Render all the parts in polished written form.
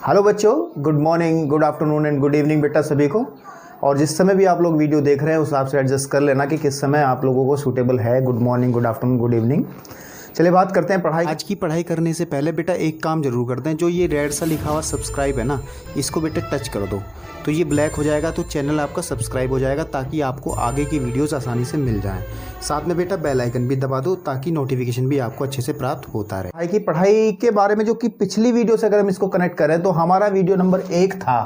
Hello बच्चों, good morning, good afternoon and good evening बेटा सभी को। और जिस समय भी आप लोग वीडियो देख रहे हैं उस हिसाब से एडजस्ट कर लेना कि किस समय आप लोगों को सूटेबल है। Good morning, good afternoon, good evening. चलिए बात करते हैं पढ़ाई। आज की पढ़ाई करने से पहले बेटा एक काम जरूर करते हैं, जो ये रेड सा लिखा हुआ सब्सक्राइब है ना, इसको बेटा टच कर दो तो ये ब्लैक हो जाएगा, तो चैनल आपका सब्सक्राइब हो जाएगा ताकि आपको आगे की वीडियोस आसानी से मिल जाएं। साथ में बेटा बेल आइकन भी दबा दो ताकि नोटिफिकेशन भी आपको अच्छे से प्राप्त होता रहे। पढ़ाई के बारे में जो कि पिछली वीडियो से अगर हम इसको कनेक्ट करें तो हमारा वीडियो नंबर 1 था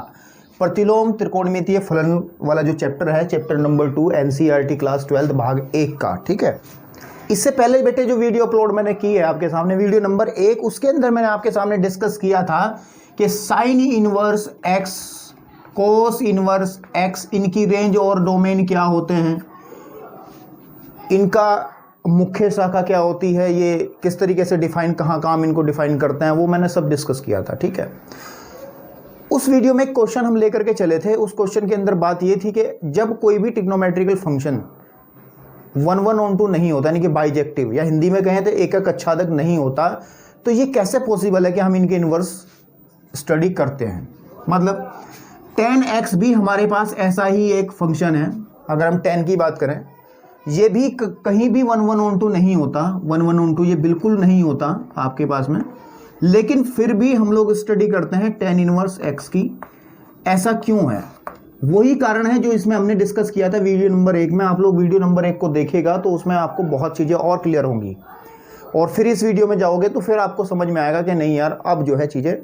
प्रतिलोम त्रिकोणमितीय फलन वाला जो चैप्टर है, चैप्टर नंबर 2 एनसीईआरटी क्लास 12 भाग 1 का। ठीक है, इससे पहले बेटे जो वीडियो अपलोड मैंने की है आपके सामने, वीडियो नंबर 1, उसके अंदर मैंने आपके सामने डिस्कस किया था कि sign inverse x, cos inverse x, इनकी रेंज और डोमेन क्या होते हैं, इनका मुख्य शाखा क्या होती है, ये किस तरीके से डिफाइन, कहाँ हम इनको डिफाइन करते हैं, वो मैंने सब डिस्कस किया था। ठीक है, उस वीडियो में एक क्वेश्चन हम लेकर के चले थे। उस क्वेश्चन के अंदर बात ये थी कि जब कोई भी ट्रिग्नोमेट्रिकल फंक्शन 1/1 नहीं होता, यानी कि बाइजेक्टिव, या हिंदी में कहें तो एकक अच्छादक नहीं होता, तो ये कैसे पॉसिबल है कि हम इनके इन्वर्स स्टडी करते हैं। मतलब tan x भी हमारे पास ऐसा ही एक फंक्शन है। अगर हम tan की बात करें, ये भी कहीं भी 1/1 नहीं होता, 1/1 ये बिल्कुल नहीं होता आपके पास में, लेकिन फिर भी हम लोग स्टडी करते हैं tan इनवर्स x की। ऐसा क्यों है? वही कारण है जो इसमें हमने डिस्कस किया था वीडियो नंबर 1 में। आप लोग वीडियो नंबर 1 को देखेगा तो उसमें आपको बहुत चीज़ें और क्लियर होंगी, और फिर इस वीडियो में जाओगे तो फिर आपको समझ में आएगा कि नहीं यार, अब जो है चीज़ें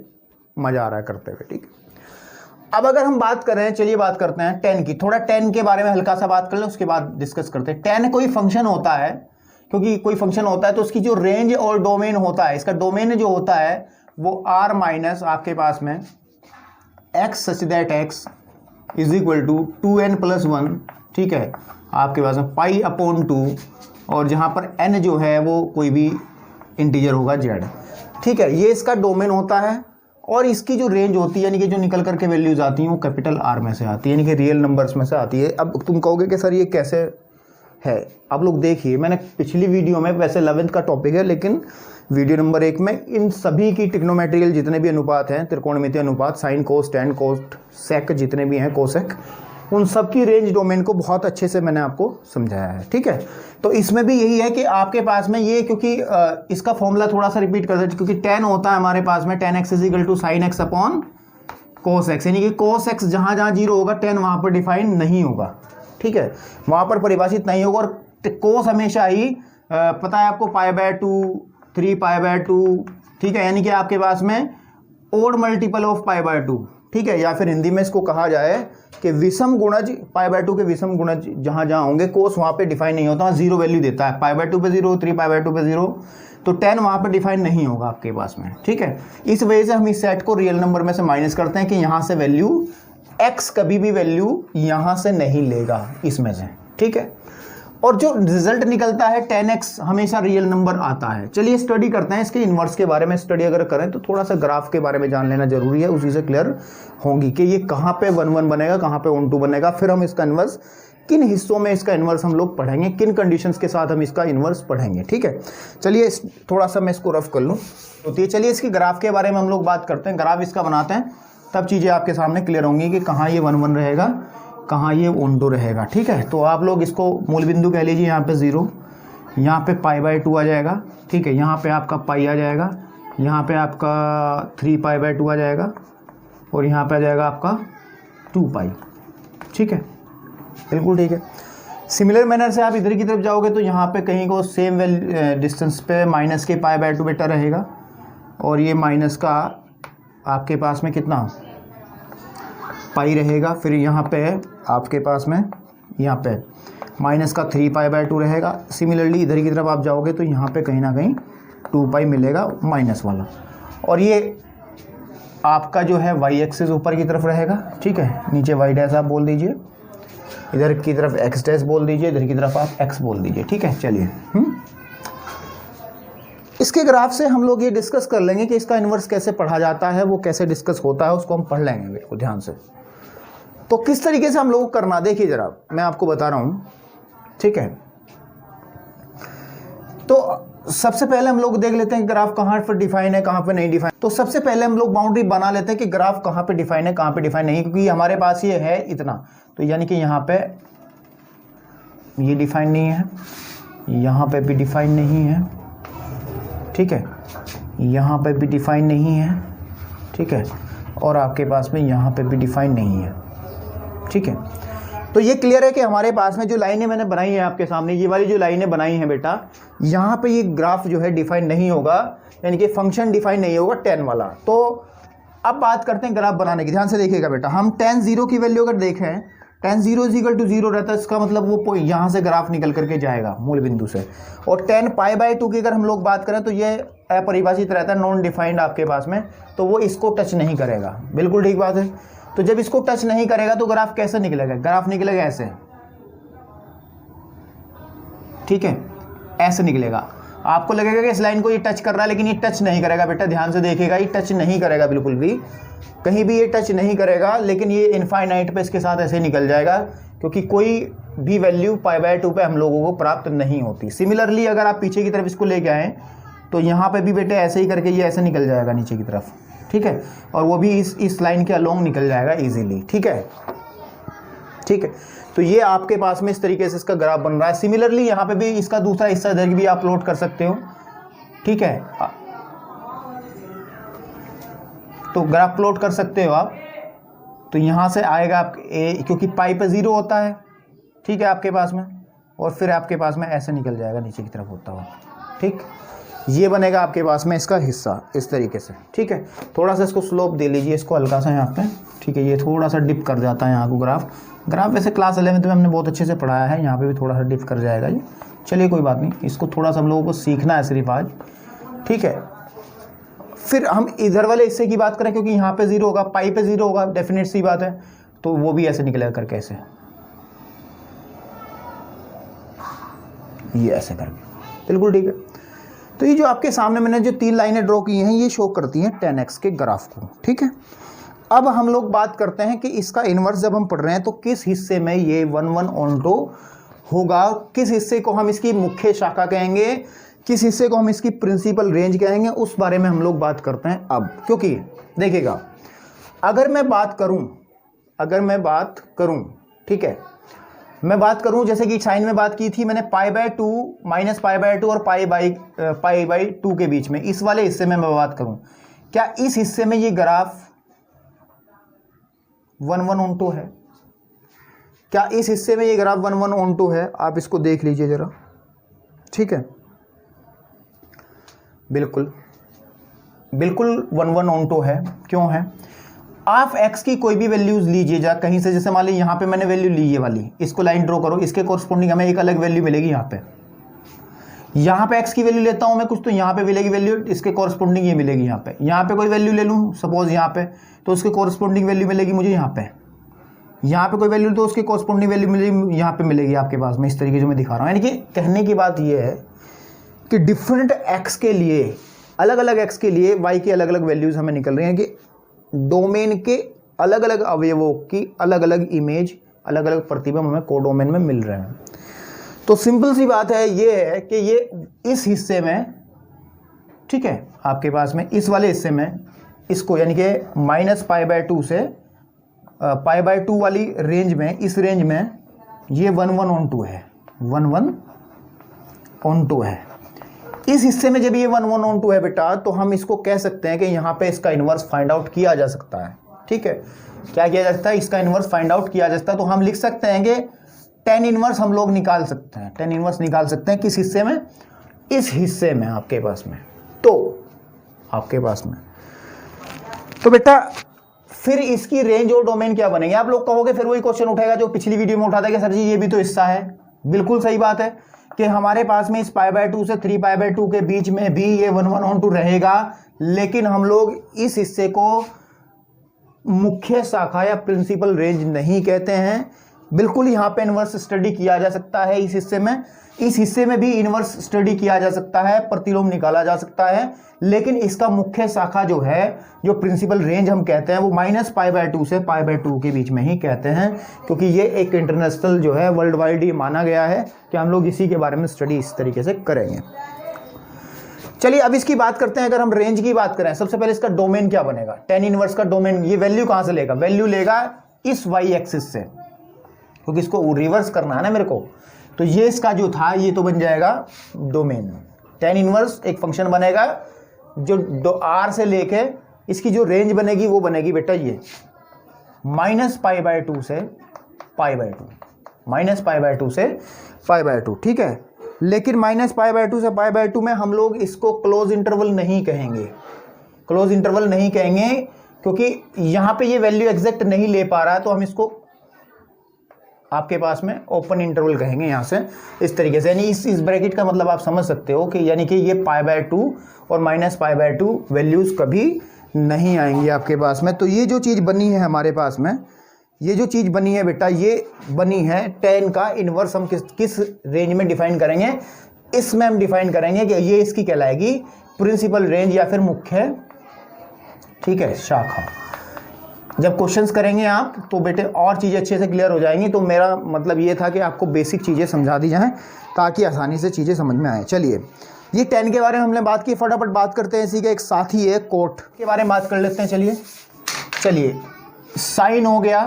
मज़ा आ रहा है करते हुए। ठीक है, अब अगर हम बात करें, चलिए बात करते हैं tan की। थोड़ा tan के बारे में हल्का सा बात कर लें, उसके बाद डिस्कस करते हैं। tan कोई फंक्शन होता है, क्योंकि कोई फंक्शन होता है तो उसकी जो रेंज और डोमेन होता है, इसका डोमेन जो होता है वो r माइनस आपके पास में x such that x is equal to 2n+1। ठीक है, आपके पास में π/2, और जहाँ पर n जो है वो कोई भी इंटीजर होगा z। ठीक है, ये इसका डोमेन होता है, और इसकी जो रेंज होती है, यानी कि जो निकल करके वैल्यूज आती हैं वो कैपिटल R में से आती है, यानी कि रियल नंबर्स में से आती है। अब तुम कहोगे कि सर ये कैसे है? आप लोग देखिए, मैंने पिछली वीडियो में, वैसे 11th का टॉपिक है लेकिन वीडियो नंबर 1 में इन सभी की ट्रिग्नोमेट्रिकल जितने भी अनुपात हैं, त्रिकोणमितीय अनुपात, साइन कोस टैन कोस सेक जितने भी हैं, कोसेक, उन सब की रेंज डोमेन को बहुत अच्छे से मैंने आपको समझाया है। ठीक है, तो इसमें भी यही है कि आपके पास में ये, क्योंकि इसका फॉर्मूला थोड़ा सा रिपीट कर देते, क्योंकि tan होता है हमारे पास में tan x is equal to sine x upon cos x, यानी कि कोस एक्स जहाँ जहाँ 0 होगा tan वहाँ पर डिफाइन नहीं होगा। ठीक है, वहाँ पर परिभाषित नहीं होगा, और कोस हमेशा ही पता है आपको π/2, 3π/2। ठीक है, यानी कि आपके पास में ओड मल्टीपल ऑफ π/2। ठीक है, या फिर हिंदी में इसको कहा जाए कि विषम गुणज, π/2 के विषम गुणज जहाँ जहाँ होंगे, कोस वहाँ पे डिफाइन नहीं होता, वहाँ 0 वैल्यू देता है, π/2 पे 0, 3π/2 पे 0, तो tan वहाँ पे डिफाइन नहीं होगा आपके पास में। ठीक है, इस वजह से हम इस सेट को रियल नंबर में से माइनस करते हैं कि यहाँ से वैल्यू x कभी भी वैल्यू यहाँ से नहीं लेगा इसमें से। ठीक है, और जो रिजल्ट निकलता है tan x हमेशा रियल नंबर आता है। चलिए स्टडी करते हैं इसके इन्वर्स के बारे में। स्टडी अगर करें तो थोड़ा सा ग्राफ के बारे में जान लेना जरूरी है, उसी से क्लियर होंगी कि ये कहाँ पे 1/1 बनेगा, कहाँ पे 1/2 बनेगा, फिर हम इसका इन्वर्स किन हिस्सों में इसका इन्वर्स हम लोग पढ़ेंगे, किन कंडीशंस के साथ हम इसका इन्वर्स पढ़ेंगे। ठीक है, चलिए थोड़ा सा मैं इसको रफ कर लूँ। तो चलिए इसकी ग्राफ के बारे में हम लोग बात करते हैं। ग्राफ इसका बनाते हैं, तब चीज़ें आपके सामने क्लियर होंगी कि कहाँ ये 1/1 रहेगा, कहाँ ये 1/2 रहेगा। ठीक है, तो आप लोग इसको मूल बिंदु कह लीजिए, यहाँ पे 0, यहाँ पे π/2 आ जाएगा। ठीक है, यहाँ पे आपका पाई आ जाएगा, यहाँ पे आपका 3π/2 आ जाएगा, और यहाँ पे आ जाएगा आपका 2π। ठीक है, बिल्कुल ठीक है। सिमिलर मैनर से आप इधर की तरफ जाओगे तो यहाँ पे कहीं को सेम डिस्टेंस पे माइनस के π/2 बेटा रहेगा, और ये माइनस का आपके पास में कितना पाई रहेगा। फिर यहाँ पे आपके पास में, यहाँ पे माइनस का 3π/2 रहेगा। सिमिलरली इधर की तरफ आप जाओगे तो यहाँ पे कहीं ना कहीं 2π मिलेगा माइनस वाला, और ये आपका जो है y एक्सिस ऊपर की तरफ रहेगा। ठीक है, नीचे y डैश आप बोल दीजिए, इधर की तरफ x डैश बोल दीजिए, इधर की तरफ आप x बोल दीजिए। ठीक है, चलिए इसके ग्राफ से हम लोग ये डिस्कस कर लेंगे कि इसका इन्वर्स कैसे पढ़ा जाता है, वो कैसे डिस्कस होता है, उसको हम पढ़ लेंगे बिल्कुल ध्यान से। तो किस तरीके से हम लोग को करना, देखिए जरा मैं आपको बता रहा हूं। ठीक है, तो सबसे पहले हम लोग देख लेते हैं ग्राफ कहाँ पर डिफाइन है, कहाँ पे नहीं डिफाइन। तो सबसे पहले हम लोग बाउंड्री बना लेते हैं कि ग्राफ कहाँ पे डिफाइन है, कहाँ पे डिफाइन नहीं, क्योंकि हमारे पास ये है इतना, तो यानी कि यहाँ पे ये डिफाइन नहीं है, यहाँ पे भी डिफाइन नहीं है, ठीक है, यहाँ पे भी डिफाइन नहीं है, ठीक है, और आपके पास में यहाँ पे भी डिफाइन नहीं है, ठीक है। तो ये क्लियर है कि हमारे पास में जो लाइनें मैंने बनाई हैं आपके सामने, ये वाली जो लाइनें बनाई हैं बेटा, यहाँ पे ये ग्राफ जो है डिफाइन नहीं होगा, यानी कि फंक्शन डिफाइन नहीं होगा tan वाला। तो अब बात करते हैं ग्राफ बनाने की। ध्यान से देखिएगा बेटा, हम tan 0 की वैल्यू अगर देखें, tan 0 = 0 रहता है, इसका मतलब वो यहाँ से ग्राफ निकल करके जाएगा मूल बिंदु से। और tan π/2 की अगर हम लोग बात करें तो ये अपरिभाषित रहता है, नॉन डिफाइंड आपके पास में, तो वो इसको टच नहीं करेगा। बिल्कुल ठीक बात है। तो जब इसको टच नहीं करेगा तो ग्राफ कैसे निकलेगा? ग्राफ निकलेगा ऐसे, ठीक है, ऐसे निकलेगा। आपको लगेगा कि इस लाइन को ये टच कर रहा है, लेकिन ये टच नहीं करेगा बेटा, ध्यान से देखिएगा, ये टच नहीं करेगा, बिल्कुल भी कहीं भी ये टच नहीं करेगा, लेकिन ये इनफाइनाइट पे इसके साथ ऐसे निकल जाएगा, क्योंकि कोई भी वैल्यू π/2 पे हम लोगों को प्राप्त नहीं होती। सिमिलरली अगर आप पीछे की तरफ इसको लेके आएँ तो यहाँ पे भी बेटे ऐसे ही करके ये ऐसे निकल जाएगा नीचे की तरफ, ठीक है, और वो भी इस लाइन के अलोंग निकल जाएगा इजीली, ठीक है, ठीक है। तो ये आपके पास में इस तरीके से इसका ग्राफ बन रहा है। सिमिलरली यहाँ पे भी इसका दूसरा हिस्सा इधर भी आप लोड कर सकते हो, ठीक है, तो ग्राफ प्लॉट कर सकते हो आप। तो यहाँ से आएगा आप क्योंकि पाई पे 0 होता है, ठीक है, आपके पास में, और फिर आपके पास में ऐसे निकल जाएगा नीचे की तरफ होता हुआ, ठीक। ये बनेगा आपके पास में इसका हिस्सा इस तरीके से, ठीक है। थोड़ा सा इसको स्लोप दे लीजिए, इसको हल्का सा यहाँ पे, ठीक है, ये थोड़ा सा डिप कर जाता है यहाँ को ग्राफ वैसे क्लास 11 में हमने बहुत अच्छे से पढ़ाया है, यहाँ पे भी थोड़ा सा डिप कर जाएगा ये। चलिए कोई बात नहीं, इसको थोड़ा सा हम लोगों को सीखना है सिर्फ आज, ठीक है। फिर हम इधर वाले हिस्से की बात करें, क्योंकि यहाँ पे 0 होगा, पाई पे 0 होगा, डेफिनेट सी बात है, तो वो भी ऐसे निकलेगा करके ऐसे, ये ऐसे करके, बिल्कुल ठीक है। तो ये जो आपके सामने मैंने जो 3 लाइनें ड्रॉ की हैं, ये शो करती हैं tan x के ग्राफ को, ठीक है। अब हम लोग बात करते हैं कि इसका इन्वर्स जब हम पढ़ रहे हैं तो किस हिस्से में ये 1 ऑन्टो होगा, किस हिस्से को हम इसकी मुख्य शाखा कहेंगे, किस हिस्से को हम इसकी प्रिंसिपल रेंज कहेंगे, उस बारे में हम लोग बात करते हैं अब। क्योंकि देखिएगा, अगर मैं बात करूं, ठीक है, मैं बात करूं जैसे कि साइन में बात की थी मैंने, π/2 -π/2 और π/2 के बीच में, इस वाले हिस्से में मैं बात करूं, क्या इस हिस्से में ये ग्राफ 1 ऑन्टो है? क्या इस हिस्से में ये ग्राफ 1 ऑन्टो है? आप इसको देख लीजिए जरा, ठीक है, बिल्कुल 1 ऑन्टो है। क्यों है? आप x की कोई भी वैल्यूज लीजिए जा कहीं से, जैसे मान लीजिए यहाँ पे मैंने वैल्यू ली, ये वाली, इसको लाइन ड्रॉ करो, इसके कोरस्पोंडिंग हमें एक अलग वैल्यू मिलेगी। यहाँ पे x की वैल्यू लेता हूँ मैं कुछ, तो यहाँ पे मिलेगी वैल्यू, इसके कोरस्पोंडिंग ये मिलेगी यहाँ पे कोई वैल्यू ले लूँ सपोज यहाँ पे, तो उसके कोरस्पोंडिंग वैल्यू मिलेगी मुझे यहाँ पे कोई वैल्यू, तो उसकी कोरस्पोंडिंग वैल्यू मिलेगी यहाँ पे मिलेगी आपके पास में, इस तरीके से मैं दिखा रहा हूँ। यानी कि कहने की बात ये है कि डिफरेंट x के लिए, अलग अलग x के लिए y की अलग अलग वैल्यूज हमें निकल रही हैं, कि डोमेन के अलग अलग अवयवों की अलग अलग इमेज, अलग अलग प्रतिबिंब हमें कोडोमेन में मिल रहे हैं। तो सिंपल सी बात है, ये है कि ये इस हिस्से में, ठीक है, आपके पास में इस वाले हिस्से में इसको, यानी कि -π/2 से π/2 वाली रेंज में, इस रेंज में ये 1 ऑन्टो है, 1 ऑन्टो है। इस हिस्से में जब ये 1 ऑन्टो है बेटा, तो हम इसको कह सकते हैं कि यहाँ पे इसका इन्वर्स फाइंड आउट किया जा सकता है, ठीक है। क्या किया जा सकता है? इसका इन्वर्स फाइंड आउट किया जा सकता है। तो हम लिख सकते हैं कि tan इन्वर्स हम लोग निकाल सकते हैं, tan इन्वर्स निकाल सकते हैं किस हिस्से में? इस हिस्से में आपके पास में, तो आपके पास में, तो बेटा फिर इसकी रेंज और डोमेन क्या बनेंगे? आप लोग कहोगे, फिर वही क्वेश्चन उठेगा जो पिछली वीडियो में उठा था कि सर जी ये भी तो हिस्सा है। बिल्कुल सही बात है कि हमारे पास में इस π/2 से 3π/2 के बीच में भी ये 1 ऑन्टो रहेगा, लेकिन हम लोग इस हिस्से को मुख्य शाखा या प्रिंसिपल रेंज नहीं कहते हैं। बिल्कुल यहाँ पे इन्वर्स स्टडी किया जा सकता है इस हिस्से में भी इन्वर्स स्टडी किया जा सकता है, प्रतिलोम निकाला जा सकता है, लेकिन इसका मुख्य शाखा जो है, जो प्रिंसिपल रेंज हम कहते हैं, वो -π/2 से π/2 के बीच में ही कहते हैं, क्योंकि ये एक इंटरनेशनल जो है, वर्ल्ड वाइड ये माना गया है कि हम लोग इसी के बारे में स्टडी इस तरीके से करेंगे। चलिए अब इसकी बात करते हैं। अगर हम रेंज की बात करें, सबसे पहले इसका डोमेन क्या बनेगा, tan इनवर्स का डोमेन, ये वैल्यू कहां से लेगा, वैल्यू लेगा इस y एक्सिस से, क्योंकि इसको रिवर्स करना है ना मेरे को। तो ये इसका जो था ये तो बन जाएगा डोमेन। tan इनवर्स एक फंक्शन बनेगा जो r से लेके इसकी जो रेंज बनेगी वो बनेगी बेटा ये -π/2 से π/2, -π/2 से π/2, ठीक है। लेकिन -π/2 से π/2 में हम लोग इसको क्लोज इंटरवल नहीं कहेंगे, क्लोज इंटरवल नहीं कहेंगे, क्योंकि यहां पे ये वैल्यू एग्जैक्ट नहीं ले पा रहा है, तो हम इसको आपके पास में ओपन इंटरवल कहेंगे यहां से, इस तरीके से। यानी इस ब्रैकेट का मतलब आप समझ सकते हो कि यानी कि ये π/2 और -π/2 वैल्यूज कभी नहीं आएंगी आपके पास में। तो ये जो चीज़ बनी है हमारे पास में, ये जो चीज़ बनी है बेटा, ये बनी है tan का इन्वर्स। हम किस रेंज में डिफाइन करेंगे, इसमें हम डिफाइन करेंगे कि ये इसकी कहलाएगी प्रिंसिपल रेंज या फिर मुख्य, ठीक है, शाखा। जब क्वेश्चंस करेंगे आप तो बेटे और चीज़ें अच्छे से क्लियर हो जाएंगी। तो मेरा मतलब ये था कि आपको बेसिक चीज़ें समझा दी जाएं ताकि आसानी से चीज़ें समझ में आए। चलिए ये tan के बारे में हमने बात की, फटाफट बात करते हैं। इसी का एक साथी है कोट के बारे में बात कर लेते हैं। चलिए साइन हो गया,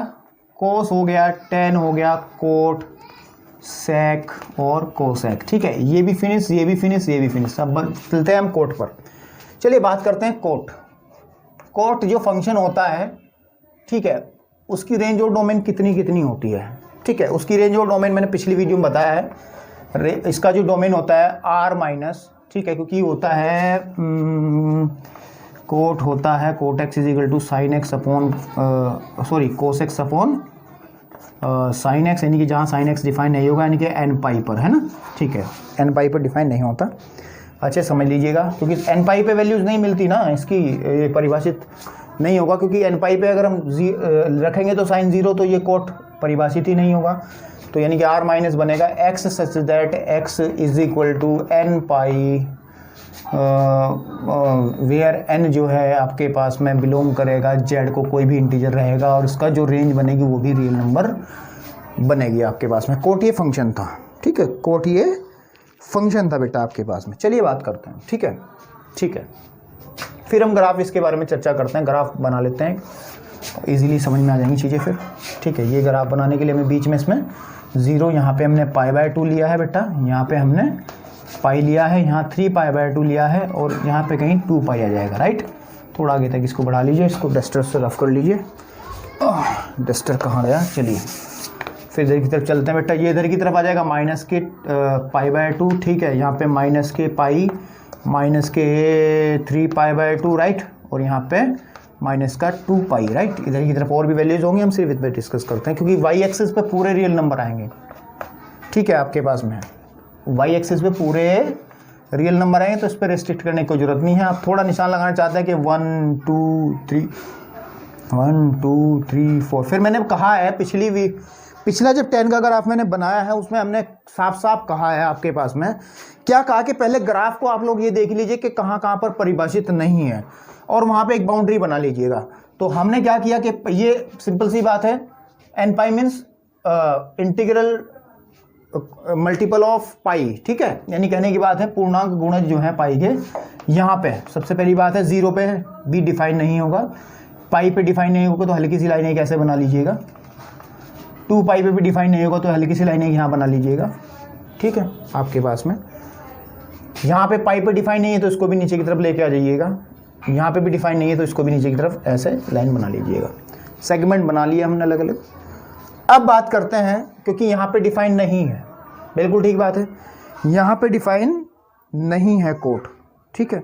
कोस हो गया, tan हो गया, कोट, सेक और कोसेक, ठीक है। ये भी फिनिश, ये भी फिनिश, ये भी फिनिश। अब चलते हैं हम कोट पर। चलिए बात करते हैं कोट। कोट जो फंक्शन होता है, ठीक है, उसकी रेंज और डोमेन कितनी होती है, ठीक है। उसकी रेंज और डोमेन मैंने पिछली वीडियो में बताया है। इसका जो डोमेन होता है r माइनस, ठीक है, क्योंकि होता है कोट होता है cot x is to sine x upon cos x upon sine x, यानी कि जहाँ साइन एक्स डिफाइन नहीं होगा, यानी कि n पाई पर, है ना, ठीक है, n पाई पर डिफाइन नहीं होता। अच्छे समझ लीजिएगा, क्योंकि n पाई पे वैल्यूज़ नहीं मिलती ना, इसकी ये परिभाषित नहीं होगा, क्योंकि n पाई पे अगर हम रखेंगे तो साइन 0, तो ये कोट परिभाषित ही नहीं होगा। तो यानी कि r माइनस बनेगा x such that x is equal to n pi, where n जो है आपके पास में बिलोंग करेगा z को, कोई भी इंटीजर रहेगा, और इसका जो रेंज बनेगी वो भी रियल नंबर बनेगी आपके पास में। कोट ये फंक्शन था, ठीक है, कोट ये फंक्शन था बेटा आपके पास में। चलिए बात करते हैं, ठीक है, ठीक है। फिर हम ग्राफ इसके बारे में चर्चा करते हैं, ग्राफ बना लेते हैं, इजीली समझ में आ जाएंगी चीज़ें फिर, ठीक है। ये ग्राफ बनाने के लिए हमें बीच में इसमें 0, यहाँ पे हमने π/2 लिया है बेटा, यहाँ पे हमने पाई लिया है, यहाँ 3π/2 लिया है, और यहाँ पे कहीं 2 पाई आ जाएगा, राइट। थोड़ा आगे तक इसको बढ़ा लीजिए, इसको डस्टर से रफ कर लीजिए। डस्टर कहाँ गया, चलिए फिर इधर की तरफ चलते हैं बेटा। ये इधर की तरफ आ जाएगा माइनस के π/2, ठीक है, यहाँ पे माइनस के पाई, माइनस के 3π/2, राइट, और यहाँ पे माइनस का 2 पाई, राइट। इधर की तरफ और भी वैल्यूज होंगी, हम सिर्फ इस पर डिस्कस करते हैं, क्योंकि वाई एक्सिस पे पूरे रियल नंबर आएंगे, ठीक है, आपके पास में वाई एक्सिस पे पूरे रियल नंबर आएंगे, तो इस पर रेस्ट्रिक्ट करने की कोई जरूरत नहीं है। आप थोड़ा निशान लगाना चाहते हैं कि 1 2 3 4। फिर मैंने कहा है पिछला जब tan का ग्राफ मैंने बनाया है उसमें हमने साफ साफ कहा है आपके पास में, क्या कहा कि पहले ग्राफ को आप लोग ये देख लीजिए कि कहाँ कहाँ पर परिभाषित नहीं है, और वहाँ पे एक बाउंड्री बना लीजिएगा। तो हमने क्या किया कि ये सिंपल सी बात है, n pi means integral multiple of pi, ठीक है, यानी कहने की बात है पूर्णांक गुणज जो है पाई के। यहाँ पे सबसे पहली बात है 0 पे भी डिफाइन नहीं होगा, पाई पे डिफाइन नहीं होगा, तो हल्की सी लाइनें कैसे बना लीजिएगा, 2 पाई पे भी डिफाइन नहीं होगा, तो हल्की सी लाइनें यहाँ बना लीजिएगा, ठीक है, आपके पास में। यहाँ पे पाई पे डिफाइन नहीं है तो इसको भी नीचे की तरफ लेके आ जाइएगा, यहाँ पे भी डिफाइन नहीं है तो इसको भी नीचे की तरफ ऐसे लाइन बना लीजिएगा। सेगमेंट बना लिया हमने अलग अलग। अब बात करते हैं, क्योंकि यहाँ पे डिफाइन नहीं है, बिल्कुल ठीक बात है, यहाँ पे डिफाइन नहीं है कोट, ठीक है,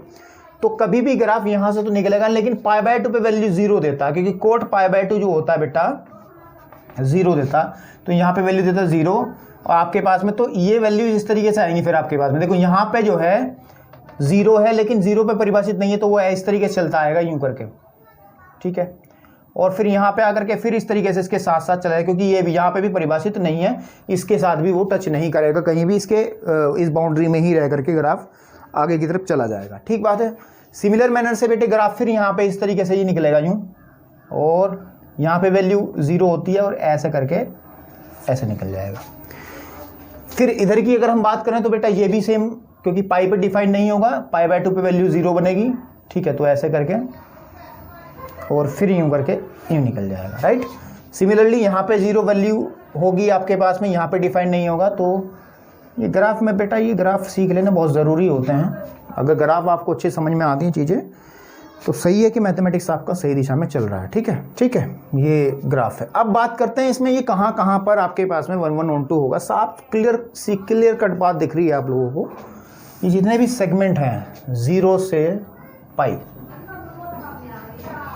तो कभी भी ग्राफ यहाँ से तो निकलेगा, लेकिन π/2 पे वैल्यू 0 देता है, क्योंकि कोट π/2 जो होता है बेटा 0 देता, तो यहाँ पे वैल्यू देता 0, और आपके पास में तो ये वैल्यू इस तरीके से आएंगी। फिर आपके पास में देखो यहाँ पे जो है 0 है, लेकिन 0 पे परिभाषित नहीं है, तो वो इस तरीके से चलता आएगा यूं करके, ठीक है, और फिर यहाँ पे आकर के फिर इस तरीके से इसके साथ साथ चलाएगा, क्योंकि ये भी यहाँ पे भी परिभाषित नहीं है, इसके साथ भी वो टच नहीं करेगा कहीं भी, इसके इस बाउंड्री में ही रह करके ग्राफ आगे की तरफ चला जाएगा, ठीक बात है। सिमिलर मैनर से बेटे ग्राफ फिर यहाँ पे इस तरीके से ही निकलेगा यूं, और यहाँ पे वैल्यू 0 होती है, और ऐसे करके ऐसे निकल जाएगा। फिर इधर की अगर हम बात करें तो बेटा ये भी सेम क्योंकि पाई पे डिफाइन नहीं होगा, पाई बाय 2 पे वैल्यू 0 बनेगी, ठीक है। तो ऐसे करके और फिर यूँ करके यूँ निकल जाएगा, राइट। सिमिलरली यहाँ पे 0 वैल्यू होगी आपके पास में, यहाँ पे डिफाइन नहीं होगा। तो ये ग्राफ में बेटा, ये ग्राफ सीख लेना बहुत ज़रूरी होते हैं। अगर ग्राफ आपको अच्छे समझ में आती हैं चीज़ें तो सही है कि मैथमेटिक्स आपका सही दिशा में चल रहा है, ठीक है, ठीक है। ये ग्राफ है। अब बात करते हैं इसमें ये कहाँ कहाँ पर आपके पास में 1 1 1 2 होगा। साफ क्लियर कट बात दिख रही है आप लोगों को। ये जितने भी सेगमेंट हैं 0 से पाई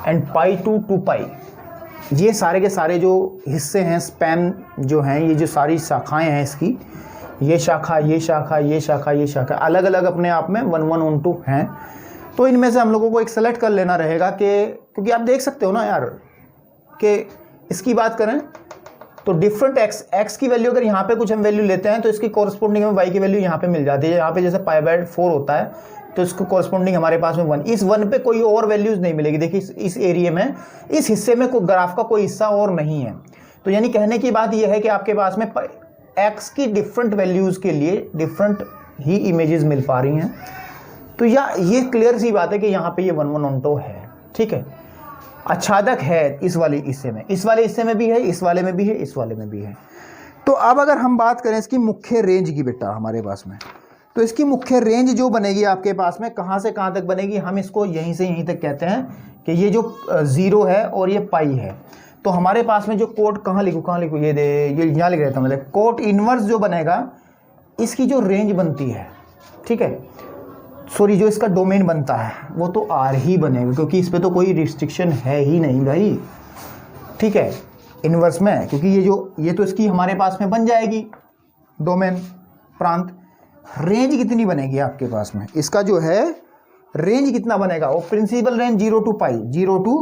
एंड पाई टू 2 पाई, ये सारे के सारे जो हिस्से हैं, स्पैन जो हैं, ये जो सारी शाखाएं हैं इसकी, ये शाखा, ये शाखा, ये शाखा, ये शाखा, अलग अलग अपने आप में 1 1 1 2 हैं। तो इनमें से हम लोगों को एक सेलेक्ट कर लेना रहेगा कि, क्योंकि आप देख सकते हो ना यार कि इसकी बात करें तो डिफरेंट एक्स की वैल्यू अगर यहाँ पे कुछ हम वैल्यू लेते हैं तो इसकी कॉरस्पॉन्डिंग में वाई की वैल्यू यहाँ पे मिल जाती है। यहाँ पे जैसे पाई बाय 4 होता है तो इसको कॉरस्पॉन्डिंग हमारे पास में 1, इस 1 पे कोई और वैल्यूज नहीं मिलेगी। देखिए इस एरिया में, इस हिस्से में कोई ग्राफ का कोई हिस्सा और नहीं है। तो यानी कहने की बात यह है कि आपके पास में एक्स की डिफरेंट वैल्यूज़ के लिए डिफरेंट ही इमेजेस मिल पा रही हैं। तो ये क्लियर सी बात है कि यहाँ पे ये 1 1 1 2 है, ठीक है। आच्छादक है इस वाले हिस्से में, इस वाले हिस्से में भी है, इस वाले में भी है, इस वाले में भी है। तो अब अगर हम बात करें इसकी मुख्य रेंज की बेटा हमारे पास में, तो इसकी मुख्य रेंज जो बनेगी आपके पास में कहाँ से कहाँ तक बनेगी, हम इसको यहीं से यहीं तक कहते हैं कि ये जो 0 है और ये पाई है। तो हमारे पास में जो कोट कहाँ लिखूँ, ये यहाँ लिख देता हूँ मैं। कोट इनवर्स जो बनेगा इसकी जो रेंज बनती है, ठीक है, सॉरी जो इसका डोमेन बनता है वो तो आर ही बनेगा, क्योंकि इस पर तो कोई रिस्ट्रिक्शन है ही नहीं भाई, ठीक है, इनवर्स में। क्योंकि ये तो इसकी हमारे पास में बन जाएगी डोमेन प्रांत। रेंज कितनी बनेगी आपके पास में, इसका जो है रेंज कितना बनेगा, वो प्रिंसिपल रेंज 0 to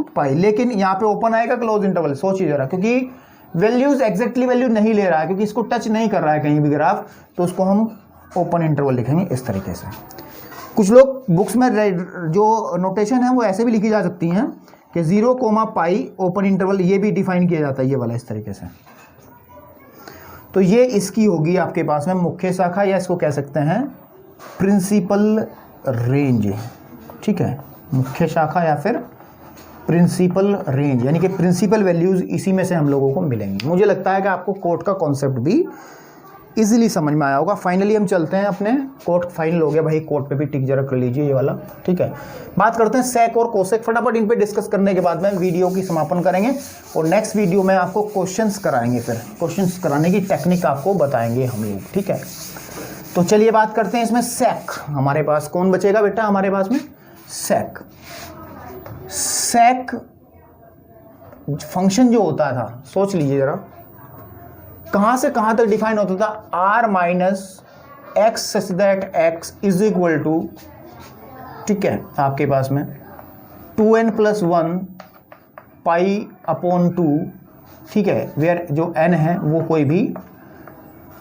पाई, लेकिन यहाँ पे ओपन आएगा क्लोज इंटरवल। सोचिए जरा, क्योंकि वैल्यूज एग्जैक्टली वैल्यू नहीं ले रहा है, क्योंकि इसको टच नहीं कर रहा है कहीं भी ग्राफ, तो उसको हम ओपन इंटरवल लिखेंगे इस तरीके से। कुछ लोग बुक्स में जो नोटेशन है वो ऐसे भी लिखी जा सकती हैं कि 0 पाई ओपन इंटरवल, ये भी डिफाइन किया जाता है ये वाला इस तरीके से। तो ये इसकी होगी आपके पास में मुख्य शाखा, या इसको कह सकते हैं प्रिंसिपल रेंज, ठीक है, मुख्य शाखा या फिर प्रिंसिपल रेंज, यानी कि प्रिंसिपल वैल्यूज इसी में से हम लोगों को मिलेंगी। मुझे लगता है कि आपको कोट का कॉन्सेप्ट भी इजीली समझ में आया होगा। फाइनली हम चलते हैं अपने, कोट फाइनल हो गया भाई, कोट पे भी टिक जरा कर लीजिए ये वाला, ठीक है। बात करते हैं सेक और कोसेक, फटाफट इन पे डिस्कस करने के बाद में वीडियो की समापन करेंगे और नेक्स्ट वीडियो में आपको क्वेश्चंस कराएंगे, फिर क्वेश्चंस कराने की टेक्निक आपको बताएंगे हम लोग, ठीक है। तो चलिए बात करते हैं इसमें सेक। हमारे पास कौन बचेगा बेटा, हमारे पास में सेक। सेक फंक्शन जो होता था, सोच लीजिए जरा, कहां से कहां तक डिफाइन होता था, r minus x such that x is equal to, ठीक है, आपके पास में 2n+1 पाई अपॉन 2, ठीक है, वेयर जो n है वो कोई भी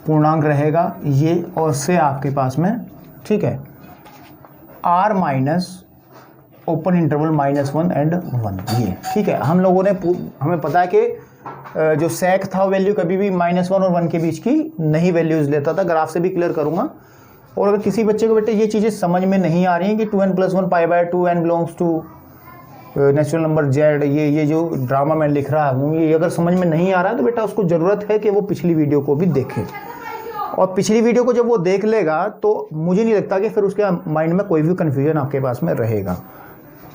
पूर्णांक रहेगा ये, और से आपके पास में, ठीक है, r minus open interval -1 and 1, ये, ठीक है। हम लोगों ने, हमें पता है कि जो सेक था वैल्यू कभी भी -1 और 1 के बीच की नहीं वैल्यूज लेता था, ग्राफ से भी क्लियर करूंगा। और अगर किसी बच्चे को बेटे ये चीज़ें समझ में नहीं आ रही हैं कि 2n+1 pi by 2 n belongs to natural number z, ये जो ड्रामा मैं लिख रहा हूँ, ये अगर समझ में नहीं आ रहा है तो बेटा उसको ज़रूरत है कि वो पिछली वीडियो को भी देखे, और पिछली वीडियो को जब वो देख लेगा तो मुझे नहीं लगता कि फिर उसके माइंड में कोई भी कन्फ्यूजन आपके पास में रहेगा।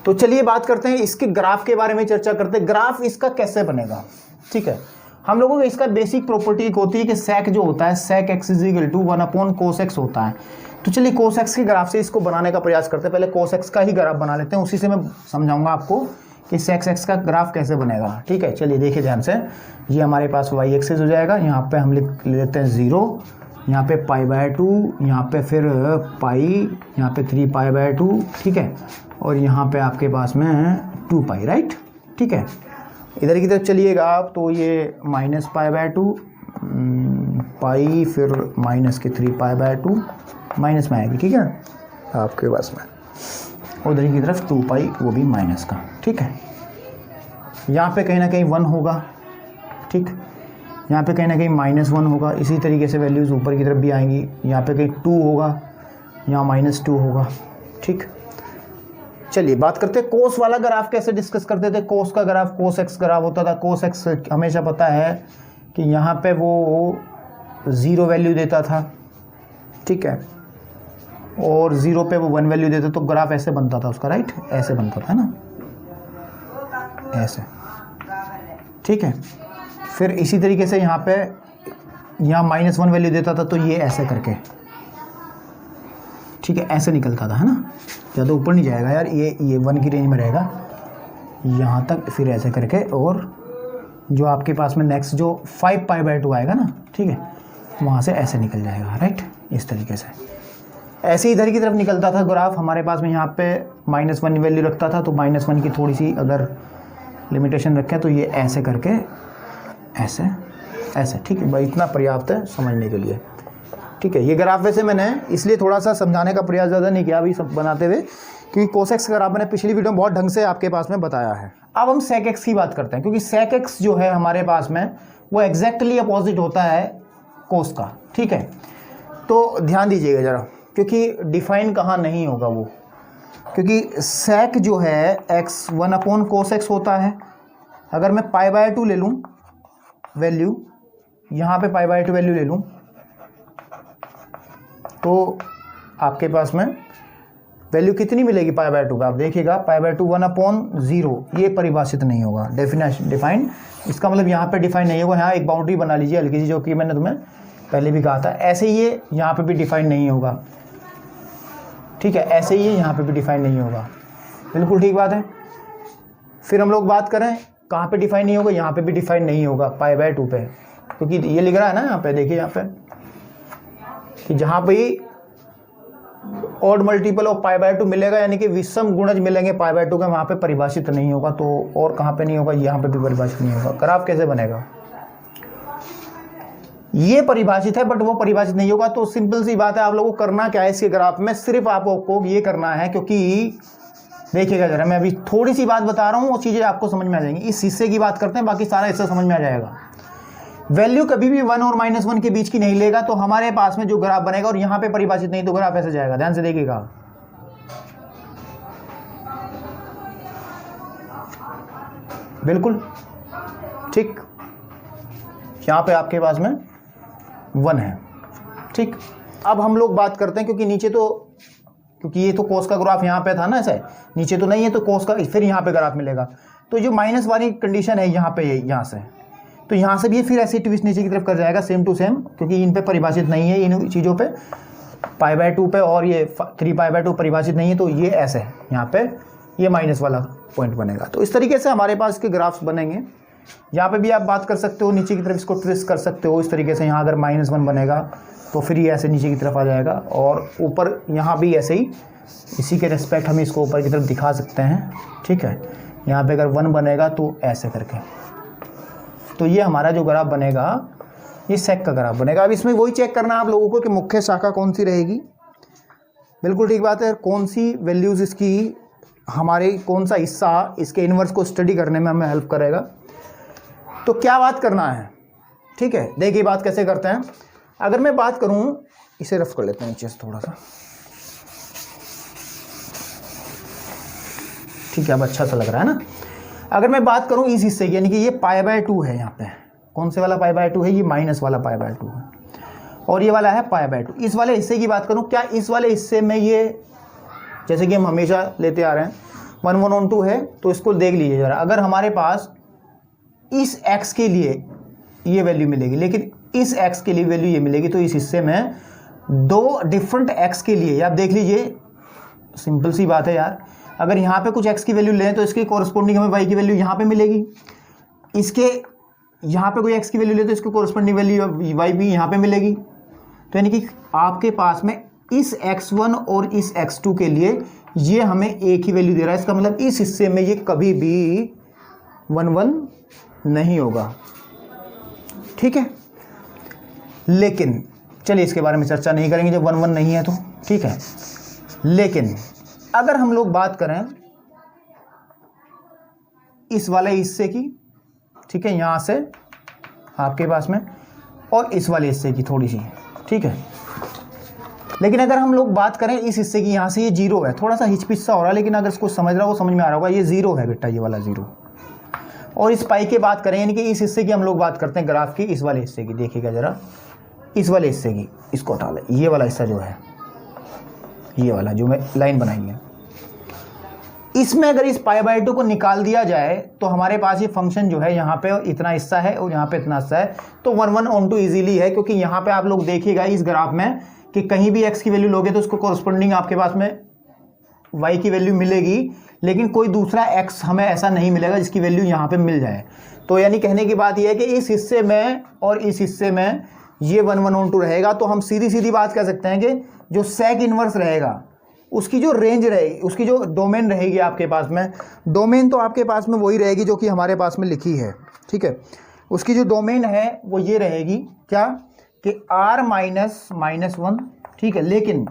तो चलिए बात करते हैं इसके ग्राफ के बारे में, चर्चा करते हैं ग्राफ इसका कैसे बनेगा, ठीक है। हम लोगों को इसका बेसिक प्रॉपर्टी होती है कि सेक जो होता है, sec x is equal to 1/cos x होता है। तो चलिए cos x के ग्राफ से इसको बनाने का प्रयास करते हैं। पहले cos x का ही ग्राफ बना लेते हैं, उसी से मैं समझाऊंगा आपको कि sec x का ग्राफ कैसे बनेगा, ठीक है। चलिए देखिए ध्यान से, ये हमारे पास y एक्सिस हो जाएगा, यहाँ पे हम लिख लेते हैं 0, यहाँ पे पाई बाय 2, यहाँ पे फिर पाई, यहाँ पे 3 पाई बाय 2, ठीक है, और यहाँ पे आपके पास में 2 पाई, राइट, ठीक है। इधर की तरफ चलिएगा आप तो ये -π/2 पाई, फिर -3 π/2 माइनस में आएगी, ठीक है, आपके पास में। उधर की तरफ 2 पाई, वो भी माइनस का, ठीक है। यहाँ पे कहीं ना कहीं 1 होगा, ठीक, यहाँ पे कहीं ना कहीं -1 होगा। इसी तरीके से वैल्यूज़ ऊपर की तरफ भी आएंगी, यहाँ पे कहीं 2 होगा, यहाँ -2 होगा। ठीक, चलिए बात करते हैं कोस वाला ग्राफ कैसे डिस्कस करते थे। कोस का ग्राफ कोस एक्स ग्राफ होता था। कोस एक्स हमेशा पता है कि यहाँ पे वो 0 वैल्यू देता था, ठीक है, और 0 पे वो 1 वैल्यू देता, तो ग्राफ ऐसे बनता था उसका, राइट, ऐसे बनता था ना, ऐसे, ठीक है। फिर इसी तरीके से यहाँ पे यहाँ -1 वैल्यू देता था, तो ये ऐसे करके, ठीक है, ऐसे निकलता था, है ना, ज़्यादा ऊपर नहीं जाएगा यार, ये 1 की रेंज में रहेगा यहाँ तक, फिर ऐसे करके, और जो आपके पास में नेक्स्ट जो 5π/2 आएगा ना, ठीक है, वहाँ से ऐसे निकल जाएगा, राइट, इस तरीके से ऐसे इधर की तरफ निकलता था ग्राफ। हमारे पास में यहाँ पे -1 वैल्यू रखता था, तो -1 की थोड़ी सी अगर लिमिटेशन रखें तो ये ऐसे करके ऐसे ऐसे, ठीक है भाई, इतना पर्याप्त है समझने के लिए, ठीक है। ये ग्राफ वैसे मैंने इसलिए थोड़ा सा समझाने का प्रयास ज़्यादा नहीं किया अभी सब बनाते हुए, क्योंकि कोसेक्स का ग्राफ मैंने पिछली वीडियो में बहुत ढंग से आपके पास में बताया है। अब हम सेक एक्स की बात करते हैं, क्योंकि सेक एक्स जो है हमारे पास में वो एग्जैक्टली अपोजिट होता है कोस का, ठीक है। तो ध्यान दीजिएगा ज़रा, क्योंकि डिफाइन कहाँ नहीं होगा वो, क्योंकि सेक जो है x 1/cos x होता है। अगर मैं π/2 ले लूँ वैल्यू, यहाँ पे π/2 वैल्यू ले लूँ, तो आपके पास में वैल्यू कितनी मिलेगी π/2 का, आप देखिएगा π/2 1/0, ये परिभाषित नहीं होगा, डिफाइंड, इसका मतलब यहाँ पे डिफाइन नहीं होगा। यहाँ एक बाउंड्री बना लीजिए हल्की सी, जो कि मैंने तुम्हें पहले भी कहा था। ऐसे ही ये यहाँ पे भी डिफाइन नहीं होगा, ठीक है, ऐसे ही ये यहाँ पे भी डिफाइन नहीं होगा, बिल्कुल ठीक बात है। फिर हम लोग बात करें कहाँ पे डिफाइन नहीं होगा, यहाँ पे भी डिफाइन नहीं होगा π/2 पे, क्योंकि ये लिख रहा है ना यहाँ पे, देखिए यहाँ पे कि जहाँ पे ऑड मल्टीपल ऑफ π/2 मिलेगा, यानी कि विषम गुणज मिलेंगे π/2 के, वहाँ पे परिभाषित नहीं होगा। तो और कहाँ पे नहीं होगा, यहाँ पे भी परिभाषित नहीं होगा। ग्राफ कैसे बनेगा, ये परिभाषित है बट वो परिभाषित नहीं होगा। तो सिंपल सी बात है, आप लोगों को करना क्या है इसके ग्राफ में, सिर्फ आपको ये करना है, क्योंकि देखिएगा जरा, मैं अभी थोड़ी सी बात बता रहा हूँ, वो चीज़ें आपको समझ में आ जाएंगी। इस हिस्से की बात करते हैं, बाकी सारा हिस्सा समझ में आ जाएगा। वैल्यू कभी भी 1 और -1 के बीच की नहीं लेगा, तो हमारे पास में जो ग्राफ बनेगा, और यहाँ पे परिभाषित नहीं, तो ग्राफ ऐसे जाएगा। ध्यान से देखिएगा, बिल्कुल ठीक, यहाँ पे आपके पास में 1 है, ठीक। अब हम लोग बात करते हैं, क्योंकि नीचे तो, क्योंकि ये तो कोस का ग्राफ यहाँ पे था ना, ऐसे नीचे तो नहीं है, तो कोस का फिर यहाँ पे ग्राफ मिलेगा। तो जो माइनस वाली कंडीशन है यहाँ पे, यहाँ से, तो यहाँ से भी फिर ऐसे ट्विस्ट नीचे की तरफ कर जाएगा, सेम टू सेम, क्योंकि इन पे परिभाषित नहीं है, इन चीज़ों पे π/2 पे, और ये 3π/2 परिभाषित नहीं है, तो ये ऐसे यहाँ पे ये माइनस वाला पॉइंट बनेगा। तो इस तरीके से हमारे पास के ग्राफ्स बनेंगे। यहाँ पे भी आप बात कर सकते हो, नीचे की तरफ इसको ट्विस्ट कर सकते हो इस तरीके से। यहाँ अगर -1 बनेगा तो फिर ये ऐसे नीचे की तरफ आ जाएगा, और ऊपर यहाँ भी ऐसे ही, इसी के रिस्पेक्ट हम इसको ऊपर की तरफ दिखा सकते हैं, ठीक है। यहाँ पे अगर 1 बनेगा तो ऐसे करके, तो ये हमारा जो ग्राफ बनेगा, ये सेक का ग्राफ बनेगा। अब इसमें वही चेक करना है आप लोगों को कि मुख्य शाखा कौन सी रहेगी, बिल्कुल ठीक बात है, कौन सी वैल्यूज़ इसकी, हमारे कौन सा हिस्सा इसके इन्वर्स को स्टडी करने में हमें हेल्प करेगा। तो क्या बात करना है, ठीक है, देखिए बात कैसे करते हैं। अगर मैं बात करूं, इसे रफ कर लेते हैं नीचे से थोड़ा सा, ठीक है, अब अच्छा सा लग रहा है ना। अगर मैं बात करूं इस हिस्से की, यानी कि ये π/2 है, यहाँ पे कौन से वाला π/2 है, ये माइनस वाला π/2 है, और ये वाला है π/2। इस वाले हिस्से की बात करूं, क्या इस वाले हिस्से में ये, जैसे कि हम हमेशा लेते आ रहे हैं, 1 1 on 2 है, तो इसको देख लीजिए जरा। अगर हमारे पास इस x के लिए ये वैल्यू मिलेगी, लेकिन इस x के लिए वैल्यू ये मिलेगी, तो इस हिस्से में 2 डिफरेंट x के लिए, आप देख लीजिए, सिंपल सी बात है यार, अगर यहाँ पे कुछ x की वैल्यू लें तो इसके कॉरस्पॉन्डिंग हमें y की वैल्यू यहाँ पे मिलेगी, इसके यहाँ पे कोई x की वैल्यू ले तो इसके कॉरस्पॉन्डिंग वैल्यू y भी यहाँ पे मिलेगी। तो यानी कि आपके पास में इस x1 और इस x2 के लिए ये हमें एक ही वैल्यू दे रहा है। इसका मतलब इस हिस्से में ये कभी भी 1 1 नहीं होगा, ठीक है। लेकिन चलिए इसके बारे में चर्चा नहीं करेंगे जब 1 1 नहीं है तो, ठीक है। लेकिन अगर हम लोग बात करें इस वाले हिस्से की, ठीक है, यहाँ से आपके पास में, और इस वाले हिस्से की थोड़ी सी, ठीक है, लेकिन अगर हम लोग बात करें इस हिस्से की, यहाँ से ये 0 है, थोड़ा सा हिचपिच सा हो रहा है, लेकिन अगर इसको समझ रहा हो समझ में आ रहा होगा, ये 0 है बेटा, ये वाला 0। और इस पाई की बात करें, यानी कि इस हिस्से की हम लोग बात करते हैं ग्राफ की, इस वाले हिस्से की, देखिएगा जरा, इस वाले हिस्से की, इसको हटा लें, ये वाला हिस्सा जो है, ये वाला जो मैं लाइन बनाई है, इसमें अगर इस π/2 को निकाल दिया जाए तो हमारे पास ये फंक्शन जो है, यहाँ पे इतना हिस्सा है और यहाँ पे इतना हिस्सा है, तो 1/1 इजीली है, क्योंकि यहाँ पे आप लोग देखिएगा इस ग्राफ में कि कहीं भी x की वैल्यू लोगे तो उसको कॉरस्पॉन्डिंग आपके पास में y की वैल्यू मिलेगी, लेकिन कोई दूसरा x हमें ऐसा नहीं मिलेगा जिसकी वैल्यू यहाँ पे मिल जाए। तो यानी कहने की बात यह है कि इस हिस्से में और इस हिस्से में ये 1/1 रहेगा, तो हम सीधी सीधी बात कह सकते हैं कि जो सेक इनवर्स रहेगा उसकी जो रेंज रहेगी, उसकी जो डोमेन रहेगी आपके पास में, डोमेन तो आपके पास में वही रहेगी जो कि हमारे पास में लिखी है, ठीक है। उसकी जो डोमेन है वो ये रहेगी क्या, कि r-1, ठीक है। लेकिन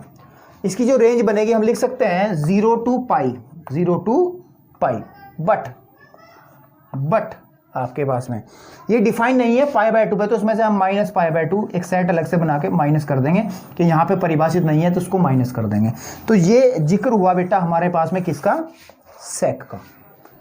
इसकी जो रेंज बनेगी हम लिख सकते हैं 0 to π, बट आपके पास में ये डिफाइन नहीं है π/2 पे, तो उसमें से हम -π/2 एक सेट अलग से बना के माइनस कर देंगे कि यहाँ पे परिभाषित नहीं है तो उसको माइनस कर देंगे। तो ये जिक्र हुआ बेटा हमारे पास में किसका, सेक का,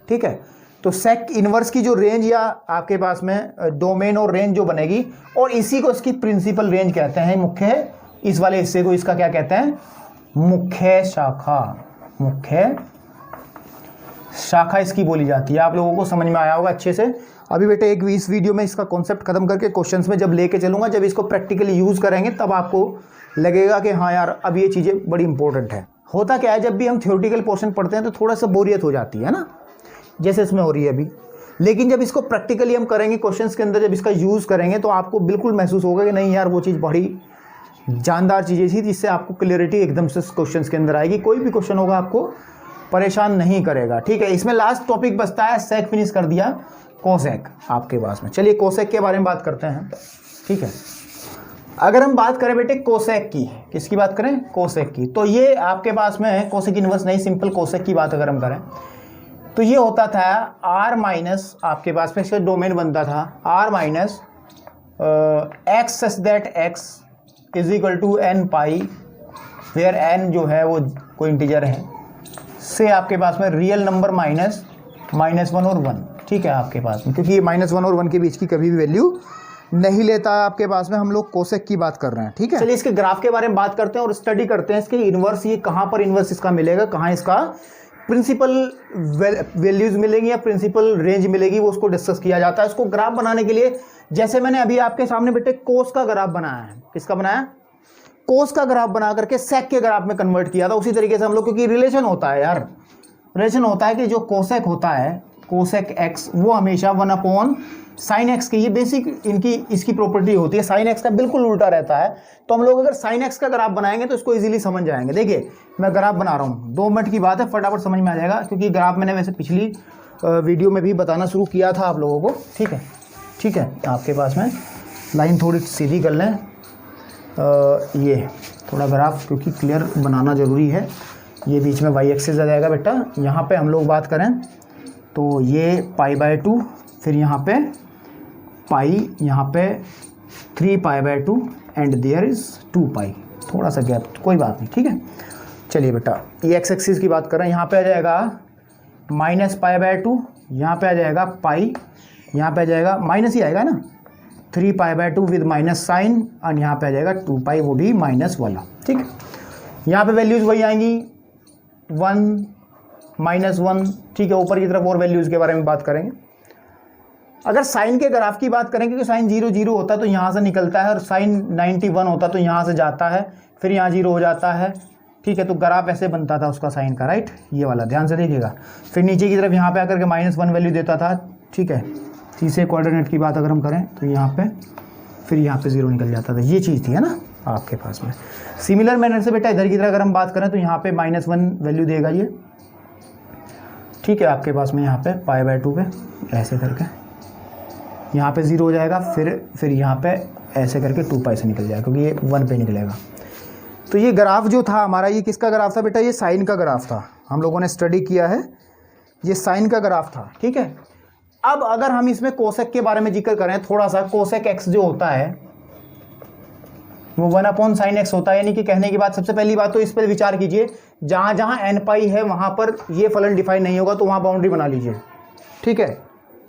ठीक है। तो सेक इनवर्स की जो रेंज या आपके पास में डोमेन और रेंज जो बनेगी, और इसी को इसकी प्रिंसिपल रेंज कहते हैं, मुख्य, इस वाले हिस्से को इसका क्या कहते हैं, मुख्य शाखा, मुख्य शाखा इसकी बोली जाती है। आप लोगों को समझ में आया होगा अच्छे से। अभी बेटे एक इस वीडियो में इसका कॉन्सेप्ट खत्म करके क्वेश्चंस में जब लेके चलूंगा, जब इसको प्रैक्टिकली यूज़ करेंगे तब आपको लगेगा कि हाँ यार अब ये चीज़ें बड़ी इंपॉर्टेंट है। होता क्या है, जब भी हम थ्योरेटिकल पोर्शन पढ़ते हैं तो थोड़ा सा बोरियत हो जाती है ना, जैसे इसमें हो रही है अभी, लेकिन जब इसको प्रैक्टिकली हम करेंगे क्वेश्चंस के अंदर, जब इसका यूज़ करेंगे तो आपको बिल्कुल महसूस होगा कि नहीं यार वो चीज़ बड़ी जानदार चीज़ें थी, जिससे आपको क्लियरिटी एकदम से क्वेश्चंस के अंदर आएगी। कोई भी क्वेश्चन होगा आपको परेशान नहीं करेगा, ठीक है। इसमें लास्ट टॉपिक बचता है, सेक फिनिश कर दिया, कोसेक आपके पास में। चलिए कोसेक के बारे में बात करते हैं, ठीक है। अगर हम बात करें बेटे कोसेक की, किसकी बात करें, कोसेक की, तो ये आपके पास में है कोसेक इनवर्स नहीं, सिंपल कोसेक की बात अगर हम करें तो ये होता था r माइनस, आपके पास में इसका डोमेन बनता था r minus x such that x is equal to n pi, where n जो है वो कोई इंटीजर है, से आपके पास में रियल नंबर -1 और 1, ठीक है आपके पास में, क्योंकि ये -1 और 1 के बीच की कभी भी वैल्यू नहीं लेता है आपके पास में। हम लोग कोसेक की बात कर रहे हैं, ठीक है। चलिए इसके ग्राफ के बारे में बात करते हैं और स्टडी करते हैं इसके इनवर्स, ये कहाँ पर इनवर्स इसका मिलेगा, कहाँ इसका प्रिंसिपल वैल्यूज मिलेंगी या प्रिंसिपल रेंज मिलेगी, वो उसको डिस्कस किया जाता है। उसको ग्राफ बनाने के लिए जैसे मैंने अभी आपके सामने बेटे कोस का ग्राफ बनाया है, किसका बनाया, कोस का ग्राफ बना करके सेक के ग्राफ में कन्वर्ट किया था। उसी तरीके से हम लोग, क्योंकि रिलेशन होता है यार, रिलेशन होता है कि जो कोसेक होता है, कोसेक एक्स, वो हमेशा 1/sin x की, ये बेसिक इनकी इसकी प्रॉपर्टी होती है। sin x का बिल्कुल उल्टा रहता है, तो हम लोग अगर sin x का ग्राफ बनाएंगे तो इसको इजीली समझ जाएंगे। देखिए मैं ग्राफ बना रहा हूँ, 2 मिनट की बात है, फटाफट समझ में आ जाएगा, क्योंकि ग्राफ मैंने वैसे पिछली वीडियो में भी बताना शुरू किया था आप लोगों को, ठीक है, ठीक है। आपके पास में लाइन थोड़ी सीधी कर लें, ये थोड़ा ग्राफ क्योंकि क्लियर बनाना ज़रूरी है। ये बीच में y एक्सिस आ जाएगा बेटा, यहाँ पे हम लोग बात करें तो ये π/2, फिर यहाँ पे पाई, यहाँ पे 3π/2 एंड देयर इज़ 2π, थोड़ा सा गैप, कोई बात नहीं, ठीक है। चलिए बेटा ये x एक्सिस की बात कर रहे हैं, यहाँ पे आ जाएगा -π/2, यहाँ पे आ जाएगा पाई, यहाँ पे आ जाएगा माइनस ही आएगा ना, 3π/2 विद माइनस साइन, और यहाँ पे आ जाएगा 2π, वो भी माइनस वाला, ठीक है। यहाँ पे वैल्यूज़ वही आएंगी 1 -1, ठीक है। ऊपर की तरफ और वैल्यूज़ के बारे में बात करेंगे। अगर साइन के ग्राफ की बात करें, क्योंकि साइन 0 0 होता है तो यहाँ से निकलता है, और साइन 91 होता तो यहाँ से जाता है, फिर यहाँ 0 हो जाता है, ठीक है। तो ग्राफ ऐसे बनता था उसका साइन का, राइट, ये वाला ध्यान से देखिएगा। फिर नीचे की तरफ यहाँ पे आकर के -1 वैल्यू देता था, ठीक है। तीसरे कोऑर्डिनेट की बात अगर हम करें तो यहाँ पे फिर यहाँ पे 0 निकल जाता था, ये चीज़ थी, है ना आपके पास में। सिमिलर मैनर से बेटा इधर की तरह अगर हम बात करें तो यहाँ पे -1 वैल्यू देगा ये, ठीक है। आपके पास में यहाँ पे π/2 पे ऐसे करके यहाँ पे 0 हो जाएगा, फिर यहाँ पे ऐसे करके 2π से निकल जाएगा, क्योंकि ये 1 पे निकलेगा। तो ये ग्राफ जो था हमारा, ये किसका ग्राफ था बेटा, ये साइन का ग्राफ था, हम लोगों ने स्टडी किया है, ये साइन का ग्राफ था, ठीक है। अब अगर हम इसमें कोसेक के बारे में जिक्र करें थोड़ा सा, कोसेक एक्स जो होता है, वो 1/sin x होता है। यानी कि कहने की बात, सबसे पहली बात तो इस पर विचार कीजिए, जहाँ जहाँ n पाई है वहाँ पर ये फलन डिफाइन नहीं होगा, तो वहाँ बाउंड्री बना लीजिए, ठीक है,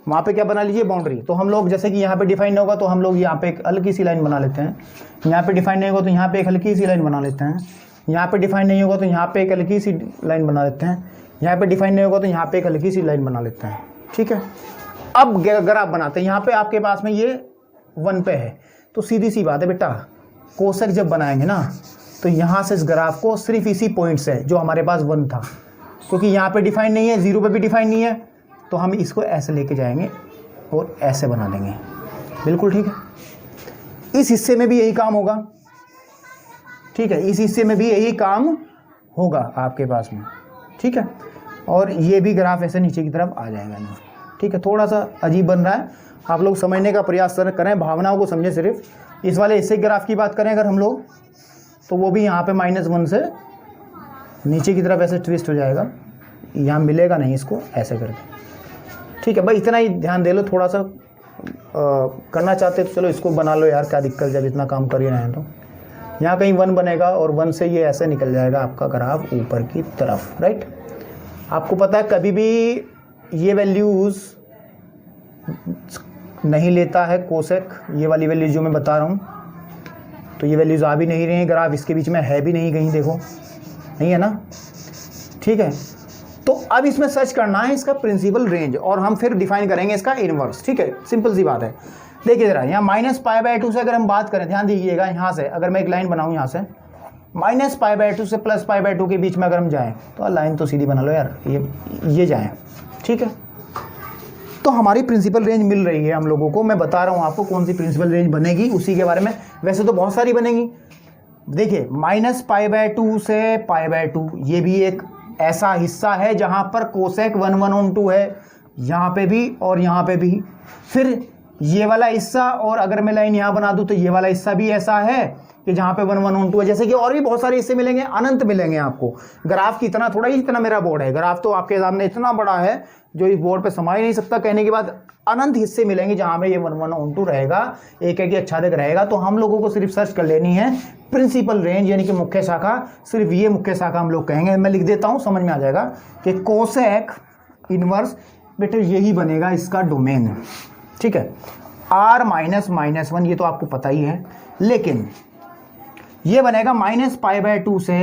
वहाँ पे क्या बना लीजिए, बाउंड्री। तो हम लोग जैसे कि यहाँ पे डिफाइन नहीं होगा तो हम लोग यहाँ पे एक हल्की सी लाइन बना लेते हैं, यहाँ पे डिफाइन नहीं होगा तो यहाँ पे एक हल्की सी लाइन बना लेते हैं, यहाँ पे डिफाइन नहीं होगा तो यहाँ पे एक हल्की सी लाइन बना लेते हैं, यहाँ पे डिफाइन नहीं होगा तो यहाँ पे एक हल्की सी लाइन बना लेते हैं, ठीक है। अब ग्राफ बनाते हैं, यहाँ पे आपके पास में ये 1 पे है, तो सीधी सी बात है बेटा, कोसेक जब बनाएंगे ना तो यहाँ से इस ग्राफ को सिर्फ इसी पॉइंट से जो हमारे पास 1 था, क्योंकि यहाँ पे डिफाइन नहीं है, 0 पे भी डिफाइन नहीं है, तो हम इसको ऐसे लेके जाएंगे और ऐसे बना देंगे, बिल्कुल ठीक है। इस हिस्से में भी यही काम होगा, ठीक है, इस हिस्से में भी यही काम होगा आपके पास में, ठीक है। और ये भी ग्राफ ऐसे नीचे की तरफ आ जाएगा ना, ठीक है। थोड़ा सा अजीब बन रहा है, आप लोग समझने का प्रयास करें, भावनाओं को समझें। सिर्फ इस वाले हिस्से ग्राफ की बात करें अगर हम लोग, तो वो भी यहाँ पे -1 से नीचे की तरफ ऐसे ट्विस्ट हो जाएगा, यहाँ मिलेगा नहीं इसको ऐसे करके, ठीक है भाई। इतना ही ध्यान दे लो, थोड़ा सा करना चाहते तो चलो इसको बना लो यार, क्या दिक्कत, जब इतना काम कर ही रहे हैं तो। यहाँ कहीं 1 बनेगा और 1 से ये ऐसे निकल जाएगा आपका ग्राफ ऊपर की तरफ, राइट। आपको पता है कभी भी ये वैल्यूज़ नहीं लेता है कोसेक, ये वाली वैल्यूज जो मैं बता रहा हूँ, तो ये वैल्यूज़ आ भी नहीं रही हैं, ग्राफ इसके बीच में है भी नहीं कहीं, देखो नहीं है ना, ठीक है। तो अब इसमें सर्च करना है इसका प्रिंसिपल रेंज, और हम फिर डिफाइन करेंगे इसका इनवर्स, ठीक है, सिंपल सी बात है। देखिए ज़रा यहाँ -π/2 से अगर हम बात करें, ध्यान दीजिएगा, यहाँ से अगर मैं एक लाइन बनाऊँ, यहाँ से -π/2 से +π/2 के बीच में अगर हम जाएँ, तो लाइन तो सीधी बना लो यार, ये जाएँ, ठीक है। तो हमारी प्रिंसिपल रेंज मिल रही है हम लोगों को, मैं बता रहा हूँ आपको कौन सी प्रिंसिपल रेंज बनेगी उसी के बारे में, वैसे तो बहुत सारी बनेगी। देखिए -π/2 से π/2 ये भी एक ऐसा हिस्सा है जहाँ पर कोसेक 1/2 है, यहाँ पे भी और यहाँ पे भी। फिर ये वाला हिस्सा, और अगर मैं लाइन यहाँ बना दूँ तो ये वाला हिस्सा भी ऐसा है कि जहाँ पे 1/2 है। जैसे कि और भी बहुत सारे हिस्से मिलेंगे, अनंत मिलेंगे आपको। ग्राफ की इतना थोड़ा ही, इतना मेरा बोर्ड है, ग्राफ तो आपके सामने इतना बड़ा है जो इस बोर्ड पे समा ही नहीं सकता। कहने के बाद अनंत हिस्से मिलेंगे जहाँ में ये 1/2 रहेगा, एक एक आच्छादित रहेगा। तो हम लोगों को सिर्फ सर्च कर लेनी है प्रिंसिपल रेंज, यानी कि मुख्य शाखा, सिर्फ ये मुख्य शाखा हम लोग कहेंगे। मैं लिख देता हूँ, समझ में आ जाएगा कि कोसेक इनवर्स बेटे यही बनेगा इसका डोमेन, ठीक है। r -1 ये तो आपको पता ही है, लेकिन ये बनेगा -π/2 से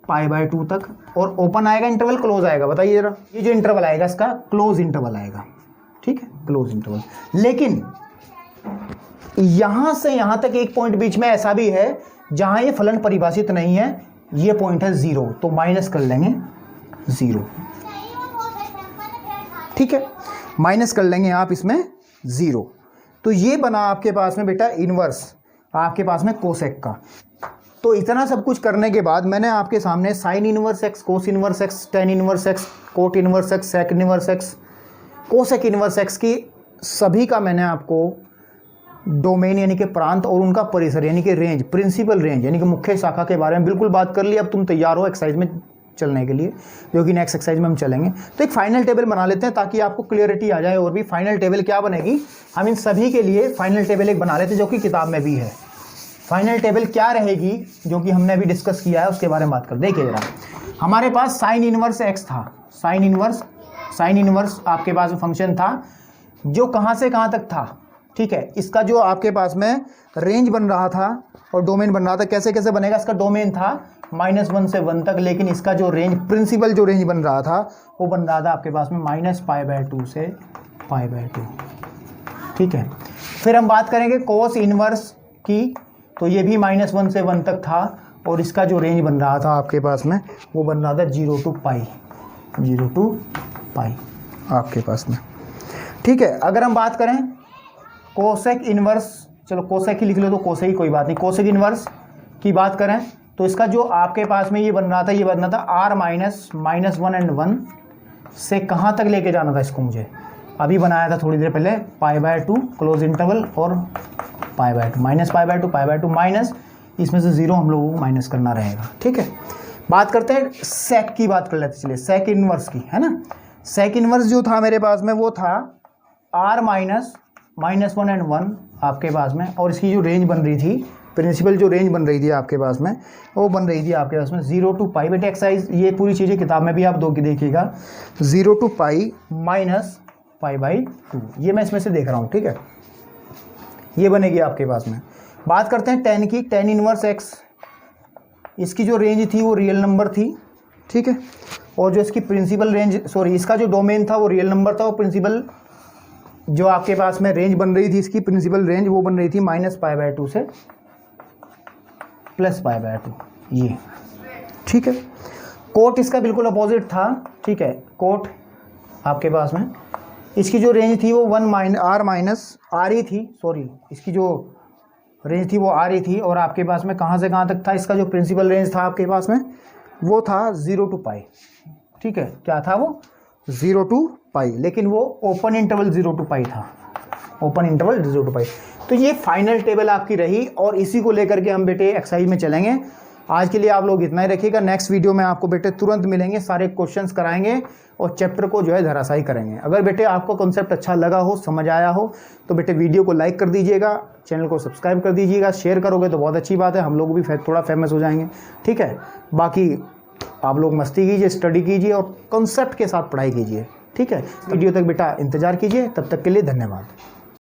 π/2 तक, और ओपन आएगा इंटरवल, क्लोज आएगा। बताइए जरा, ये जो इंटरवल आएगा इसका क्लोज इंटरवल आएगा, ठीक है, क्लोज इंटरवल। लेकिन यहां से यहां तक एक पॉइंट बीच में ऐसा भी है जहां ये फलन परिभाषित नहीं है, ये पॉइंट है 0, तो माइनस कर लेंगे 0, ठीक है, माइनस कर लेंगे आप इसमें 0। तो ये बना आपके पास में बेटा इनवर्स आपके पास में कोसेक का। तो इतना सब कुछ करने के बाद मैंने आपके सामने sine inverse x, cos inverse x, tan inverse x, cot inverse x, sec inverse x, cosec inverse x की सभी का मैंने आपको डोमेन यानी कि प्रांत और उनका परिसर यानी कि रेंज, प्रिंसिपल रेंज यानी कि मुख्य शाखा के बारे में बिल्कुल बात कर ली। अब तुम तैयार हो एक्सरसाइज में चलने के लिए, जो कि नेक्स्ट एक्सरसाइज में हम चलेंगे। तो एक फाइनल टेबल बना लेते हैं ताकि आपको क्लियरिटी आ जाए। और भी फाइनल टेबल क्या बनेगी, हम इन सभी के लिए फाइनल टेबल एक बना लेते हैं जो कि किताब में भी है। फाइनल टेबल क्या रहेगी जो कि हमने अभी डिस्कस किया है उसके बारे में बात कर। देखिए जरा, हमारे पास साइन इनवर्स एक्स था, साइन इनवर्स आपके पास फंक्शन था जो कहाँ से कहाँ तक था, ठीक है। इसका जो आपके पास में रेंज बन रहा था और डोमेन बन रहा था, कैसे कैसे बनेगा, इसका डोमेन था -1 से 1 तक, लेकिन इसका जो रेंज, प्रिंसिपल जो रेंज बन रहा था वो बन रहा था आपके पास में -π/2 से π/2, ठीक है। फिर हम बात करेंगे कोस इनवर्स की, तो ये भी -1 से 1 तक था और इसका जो रेंज बन रहा था आपके पास में वो बन रहा था 0 to π आपके पास में, ठीक है। अगर हम बात करें कोसेक इनवर्स, चलो कोसेक ही लिख लो, तो कोसेक ही कोई बात नहीं। कोसेक इनवर्स की बात करें तो इसका जो आपके पास में ये बन रहा था, ये बनना था r -1 and 1 से कहाँ तक लेके जाना था इसको, मुझे अभी बनाया था थोड़ी देर पहले, π/2 क्लोज इंटरवल और π/2, -π/2 माइनस इसमें से 0 हम लोगों को माइनस करना रहेगा, ठीक है। बात करते हैं सेक की, बात कर लेते चलिए, सेक इनवर्स की, है ना। सेक इनवर्स जो था मेरे पास में वो था r -1 एंड 1 आपके पास में, और इसकी जो रेंज बन रही थी, प्रिंसिपल जो रेंज बन रही थी आपके पास में, वो बन रही थी आपके पास में 0 to पाई। बेटे एक्सरसाइज ये पूरी चीज़ें किताब में भी आप देखिएगा, 0 to पाई माइनस π/2, ये मैं इसमें से देख रहा हूँ, ठीक है। ये बनेगी आपके पास में। बात करते हैं tan की, tan इनवर्स x, इसकी जो रेंज थी वो रियल नंबर थी, ठीक है, और जो इसकी प्रिंसिपल रेंज, सॉरी इसका जो डोमेन था वो रियल नंबर था, और प्रिंसिपल जो आपके पास में रेंज बन रही थी, इसकी प्रिंसिपल रेंज वो बन रही थी -π/2 से +π/2, ये ठीक है। कोट इसका बिल्कुल अपोजिट था, ठीक है। कोट आपके पास में इसकी जो रेंज थी वो r ही थी, सॉरी इसकी जो रेंज थी वो r ही थी, और आपके पास में कहाँ से कहाँ तक था, इसका जो प्रिंसिपल रेंज था आपके पास में वो था 0 to पाई, ठीक है। क्या था वो? 0 to पाई, लेकिन वो ओपन इंटरवल 0 to पाई था, ओपन इंटरवल 0 to पाई। तो ये फाइनल टेबल आपकी रही, और इसी को लेकर के हम बेटे एक्सरसाइज में चलेंगे। आज के लिए आप लोग इतना ही रखिएगा। नेक्स्ट वीडियो में आपको बेटे तुरंत मिलेंगे, सारे क्वेश्चंस कराएंगे और चैप्टर को जो है धराशायी करेंगे। अगर बेटे आपको कॉन्सेप्ट अच्छा लगा हो, समझ आया हो, तो बेटे वीडियो को लाइक कर दीजिएगा, चैनल को सब्सक्राइब कर दीजिएगा, शेयर करोगे तो बहुत अच्छी बात है, हम लोग भी थोड़ा फेमस हो जाएंगे, ठीक है। बाकी आप लोग मस्ती कीजिए, स्टडी कीजिए और कॉन्सेप्ट के साथ पढ़ाई कीजिए, ठीक है। वीडियो तक बेटा इंतज़ार कीजिए, तब तक के लिए धन्यवाद।